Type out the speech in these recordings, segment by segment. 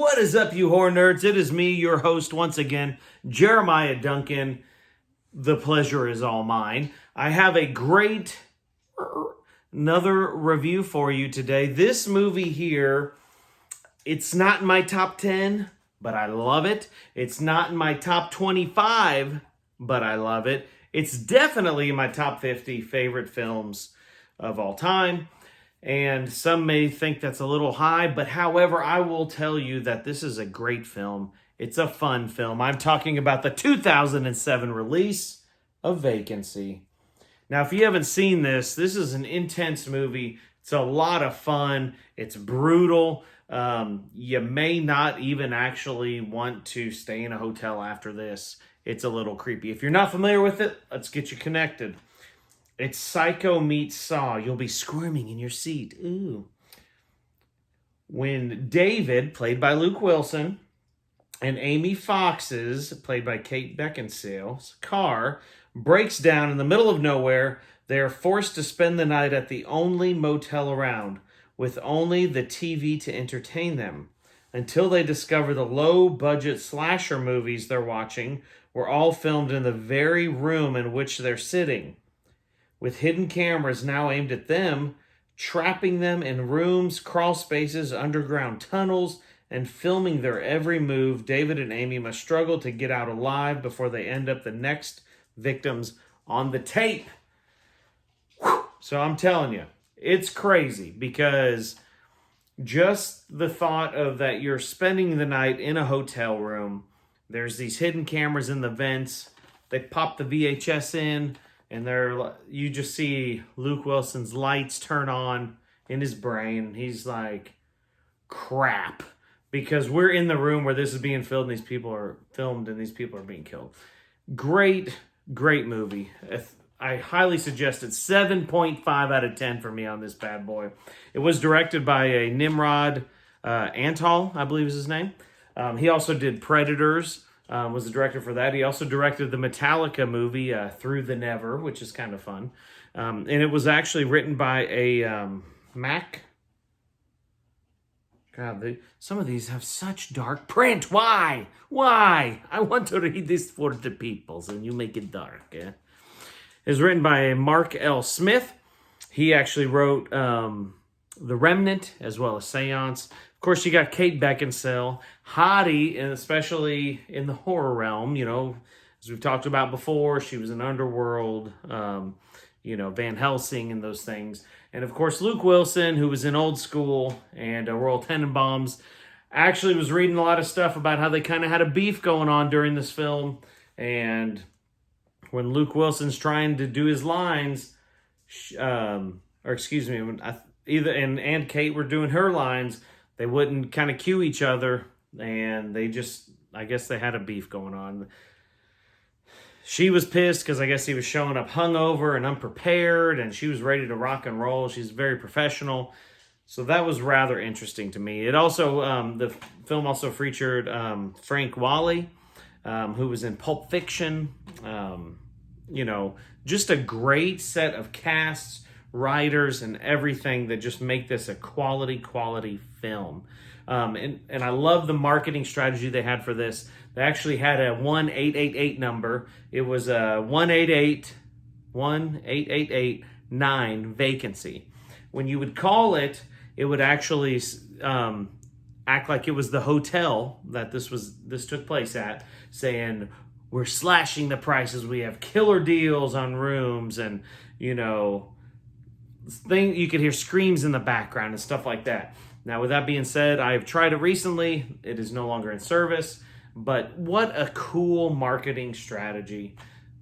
What is up, you horror nerds? It is me, your host, once again, Jeremiah Duncan. The pleasure is all mine. I have a great another review for you today. This movie here, it's not in my top 10, but I love it. It's not in my top 25, but I love it. It's definitely in my top 50 favorite films of all time. And some may think that's a little high, but however, I will tell you that this is a great film. It's a fun film. I'm talking about the 2007 release of Vacancy. Now, if you haven't seen this, this is an intense movie. It's a lot of fun. It's brutal. You may not even actually want to stay in a hotel after this. It's a little creepy. If you're not familiar with it, let's get you connected. It's Psycho meets Saw. You'll be squirming in your seat. Ooh. When David, played by Luke Wilson, and Amy Fox's, played by Kate Beckinsale's, car breaks down in the middle of nowhere, they are forced to spend the night at the only motel around, with only the TV to entertain them, until they discover the low-budget slasher movies they're watching were all filmed in the very room in which they're sitting, with hidden cameras now aimed at them, trapping them in rooms, crawl spaces, underground tunnels, and filming their every move. David and Amy must struggle to get out alive before they end up the next victims on the tape. So I'm telling you, it's crazy, because just the thought of that you're spending the night in a hotel room, there's these hidden cameras in the vents, they pop the VHS in, and you just see Luke Wilson's lights turn on in his brain. He's like, crap. Because we're in the room where this is being filmed, and these people are being killed. Great movie. I highly suggest it. 7.5 out of 10 for me on this bad boy. It was directed by a Nimród, Antal, I believe is his name. He also did Predators. Was the director for that. He also directed the Metallica movie, Through the Never, which is kind of fun. And it was actually written by a Mac. God, some of these have such dark print. Why? I want to read this for the peoples, and you make it dark. It was written by Mark L. Smith. He actually wrote The Remnant, as well as Seance. Of course, you got Kate Beckinsale, hottie, and especially in the horror realm, as we've talked about before, she was in Underworld, Van Helsing and those things. And of course, Luke Wilson, who was in Old School and Royal Tenenbaums, actually was reading a lot of stuff about how they kind of had a beef going on during this film. And when Luke Wilson's trying to do his lines, and Kate were doing her lines, they wouldn't kind of cue each other, and I guess they had a beef going on. She was pissed because I guess he was showing up hungover and unprepared, and she was ready to rock and roll. She's very professional. So that was rather interesting to me. It also, the film also featured Frank Whaley, who was in Pulp Fiction. Just a great set of casts, writers, and everything that just make this a quality film. And I love the marketing strategy they had for this. They actually had a 1-888 number. It was a 1-888-9 Vacancy. When you would call it, it would actually act like it was the hotel that this took place at, saying, we're slashing the prices. We have killer deals on rooms, and you could hear screams in the background and stuff like that. Now, with that being said, I've tried it recently. It is no longer in service, but what a cool marketing strategy.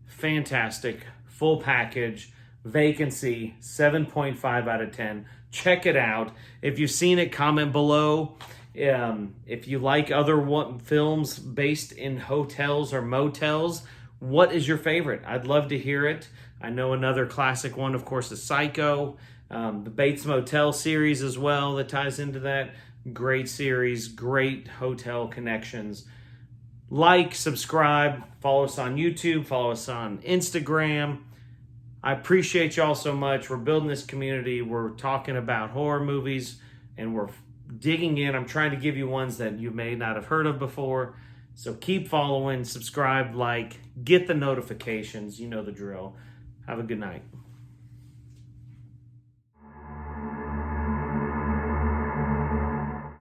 Fantastic, full package, Vacancy, 7.5 out of 10. Check it out. If you've seen it, comment below. If you like other films based in hotels or motels, what is your favorite? I'd love to hear it. I know another classic one, of course, is Psycho. The Bates Motel series as well that ties into that. Great series, great hotel connections. Like, subscribe, follow us on YouTube, follow us on Instagram. I appreciate y'all so much. We're building this community. We're talking about horror movies, and we're digging in. I'm trying to give you ones that you may not have heard of before. So keep following, subscribe, like, get the notifications. You know the drill. Have a good night.